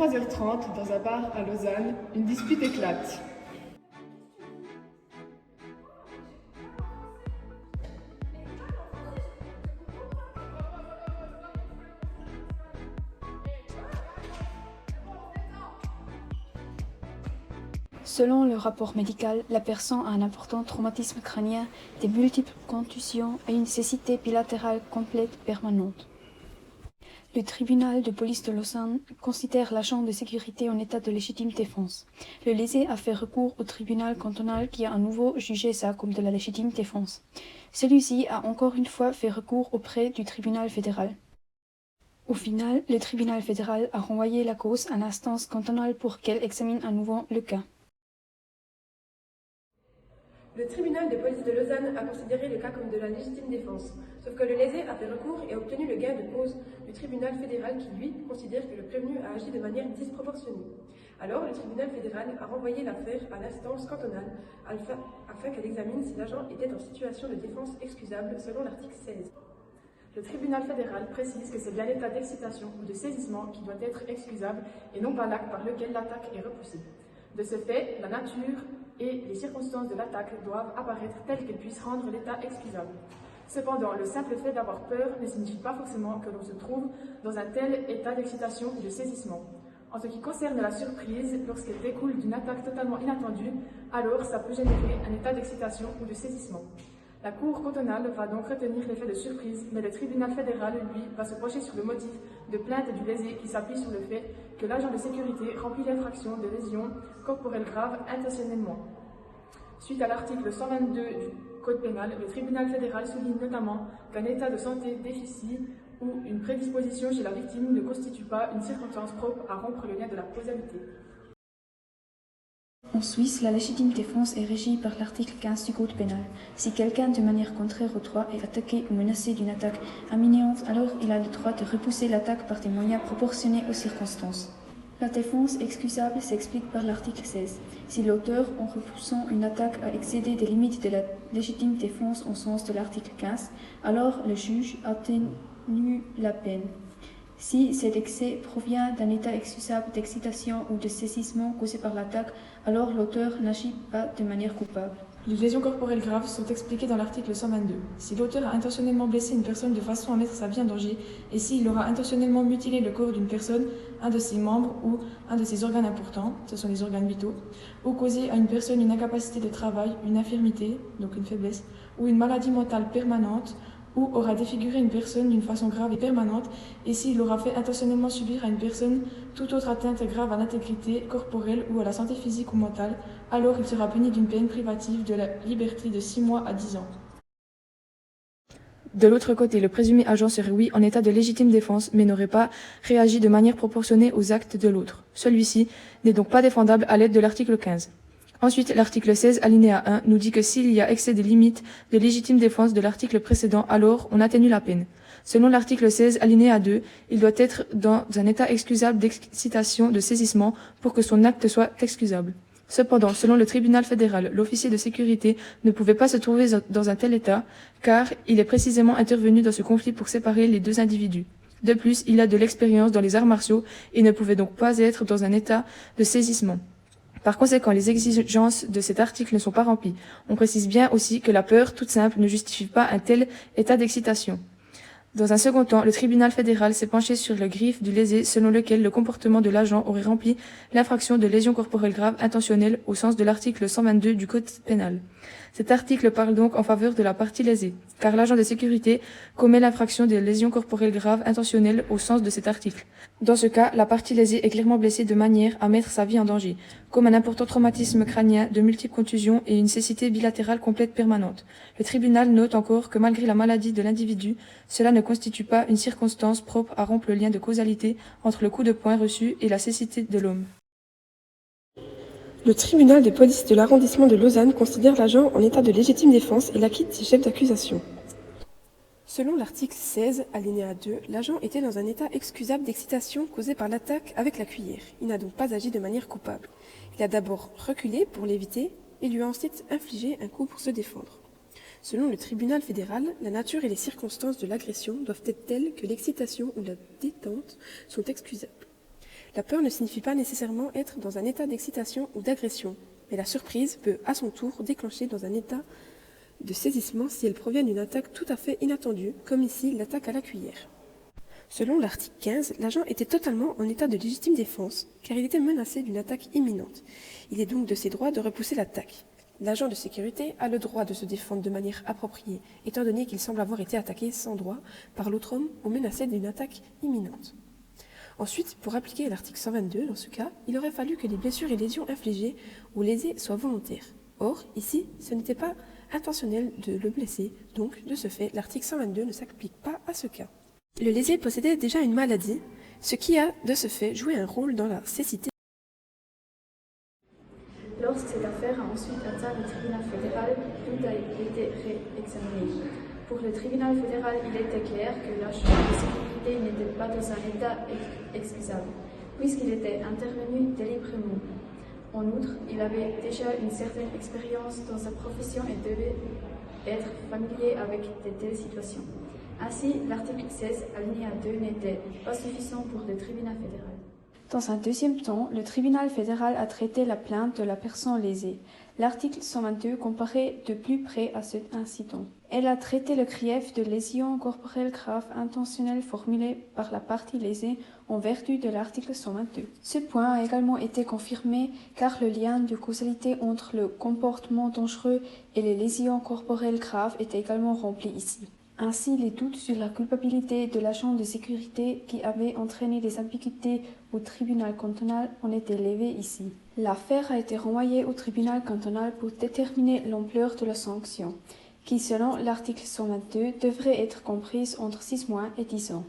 23h30, dans un bar à Lausanne, une dispute éclate. Selon le rapport médical, la personne a un important traumatisme crânien, des multiples contusions et une cécité bilatérale complète permanente. Le tribunal de police de Lausanne considère l'agent de sécurité en état de légitime défense. Le lésé a fait recours au tribunal cantonal qui a à nouveau jugé ça comme de la légitime défense. Celui-ci a encore une fois fait recours auprès du tribunal fédéral. Au final, le tribunal fédéral a renvoyé la cause à l'instance cantonale pour qu'elle examine à nouveau le cas. Le tribunal de police de Lausanne a considéré le cas comme de la légitime défense, sauf que le lésé a fait recours et a obtenu le gain de cause du tribunal fédéral qui, lui, considère que le prévenu a agi de manière disproportionnée. Alors, le tribunal fédéral a renvoyé l'affaire à l'instance cantonale afin qu'elle examine si l'agent était en situation de défense excusable selon l'article 16. Le tribunal fédéral précise que c'est bien l'état d'excitation ou de saisissement qui doit être excusable et non pas l'acte par lequel l'attaque est repoussée. De ce fait, la nature et les circonstances de l'attaque doivent apparaître telles qu'elles puissent rendre l'état excusable. Cependant, le simple fait d'avoir peur ne signifie pas forcément que l'on se trouve dans un tel état d'excitation ou de saisissement. En ce qui concerne la surprise, lorsqu'elle découle d'une attaque totalement inattendue, alors ça peut générer un état d'excitation ou de saisissement. La Cour cantonale va donc retenir l'effet de surprise, mais le tribunal fédéral, lui, va se pencher sur le motif de plainte du lésé qui s'appuie sur le fait que l'agent de sécurité remplit l'infraction de lésion corporelle grave intentionnellement. Suite à l'article 122 du Code pénal, le tribunal fédéral souligne notamment qu'un état de santé déficit ou une prédisposition chez la victime ne constitue pas une circonstance propre à rompre le lien de la causalité. En Suisse, la légitime défense est régie par l'article 15 du Code pénal. Si quelqu'un, de manière contraire au droit, est attaqué ou menacé d'une attaque imminente, alors il a le droit de repousser l'attaque par des moyens proportionnés aux circonstances. La défense excusable s'explique par l'article 16. Si l'auteur, en repoussant une attaque, a excédé des limites de la légitime défense au sens de l'article 15, alors le juge atténue la peine. Si cet excès provient d'un état excusable d'excitation ou de saisissement causé par l'attaque, alors l'auteur n'agit pas de manière coupable. Les lésions corporelles graves sont expliquées dans l'article 122. Si l'auteur a intentionnellement blessé une personne de façon à mettre sa vie en danger, et s'il aura intentionnellement mutilé le corps d'une personne, un de ses membres ou un de ses organes importants, ce sont les organes vitaux, ou causé à une personne une incapacité de travail, une infirmité, donc une faiblesse, ou une maladie mentale permanente, ou aura défiguré une personne d'une façon grave et permanente, et s'il aura fait intentionnellement subir à une personne toute autre atteinte grave à l'intégrité corporelle ou à la santé physique ou mentale, alors il sera puni d'une peine privative de la liberté de 6 mois à 10 ans. De l'autre côté, le présumé agent serait oui en état de légitime défense, mais n'aurait pas réagi de manière proportionnée aux actes de l'autre. Celui-ci n'est donc pas défendable à l'aide de l'article 15. Ensuite, l'article 16, alinéa 1, nous dit que s'il y a excès des limites de légitime défense de l'article précédent, alors on atténue la peine. Selon l'article 16, alinéa 2, il doit être dans un état excusable d'excitation, de saisissement, pour que son acte soit excusable. Cependant, selon le tribunal fédéral, l'officier de sécurité ne pouvait pas se trouver dans un tel état, car il est précisément intervenu dans ce conflit pour séparer les deux individus. De plus, il a de l'expérience dans les arts martiaux et ne pouvait donc pas être dans un état de saisissement. Par conséquent, les exigences de cet article ne sont pas remplies. On précise bien aussi que la peur, toute simple, ne justifie pas un tel état d'excitation. Dans un second temps, le tribunal fédéral s'est penché sur le griffe du lésé selon lequel le comportement de l'agent aurait rempli l'infraction de lésion corporelle grave intentionnelle au sens de l'article 122 du Code pénal. Cet article parle donc en faveur de la partie lésée, car l'agent de sécurité commet l'infraction de lésion corporelle grave intentionnelle au sens de cet article. Dans ce cas, la partie lésée est clairement blessée de manière à mettre sa vie en danger, comme un important traumatisme crânien, de multiples contusions et une cécité bilatérale complète permanente. Le tribunal note encore que malgré la maladie de l'individu, cela ne constitue pas une circonstance propre à rompre le lien de causalité entre le coup de poing reçu et la cécité de l'homme. Le tribunal de police de l'arrondissement de Lausanne considère l'agent en état de légitime défense et l'acquitte ses chefs d'accusation. Selon l'article 16, alinéa 2, l'agent était dans un état excusable d'excitation causée par l'attaque avec la cuillère. Il n'a donc pas agi de manière coupable. Il a d'abord reculé pour l'éviter et lui a ensuite infligé un coup pour se défendre. Selon le tribunal fédéral, la nature et les circonstances de l'agression doivent être telles que l'excitation ou la détente sont excusables. La peur ne signifie pas nécessairement être dans un état d'excitation ou d'agression, mais la surprise peut à son tour déclencher dans un état de saisissement si elle provient d'une attaque tout à fait inattendue, comme ici l'attaque à la cuillère. Selon l'article 15, l'agent était totalement en état de légitime défense, car il était menacé d'une attaque imminente. Il est donc de ses droits de repousser l'attaque. L'agent de sécurité a le droit de se défendre de manière appropriée, étant donné qu'il semble avoir été attaqué sans droit par l'autre homme ou menacé d'une attaque imminente. Ensuite, pour appliquer l'article 122, dans ce cas, il aurait fallu que les blessures et lésions infligées ou lésées soient volontaires. Or, ici, ce n'était pas intentionnel de le blesser, donc, de ce fait, l'article 122 ne s'applique pas à ce cas. Le lésé possédait déjà une maladie, ce qui a, de ce fait, joué un rôle dans la cécité. Lorsque cette affaire a ensuite atteint le tribunal fédéral, tout a été réexaminé. Pour le tribunal fédéral, il était clair que l'agent de sécurité n'était pas dans un état excusable, puisqu'il était intervenu délibérément. En outre, il avait déjà une certaine expérience dans sa profession et devait être familier avec de telles situations. Ainsi, l'article 16, alinéa 2, n'était pas suffisant pour le tribunal fédéral. Dans un deuxième temps, le tribunal fédéral a traité la plainte de la personne lésée. L'article 122 comparait de plus près à cet incident. Elle a traité le grief de lésion corporelle grave intentionnelle formulée par la partie lésée en vertu de l'article 122. Ce point a également été confirmé car le lien de causalité entre le comportement dangereux et les lésions corporelles graves est également rempli ici. Ainsi, les doutes sur la culpabilité de l'agent de sécurité qui avait entraîné des ambiguïtés au tribunal cantonal ont été levés ici. L'affaire a été renvoyée au tribunal cantonal pour déterminer l'ampleur de la sanction, qui, selon l'article 122, devrait être comprise entre 6 mois et 10 ans.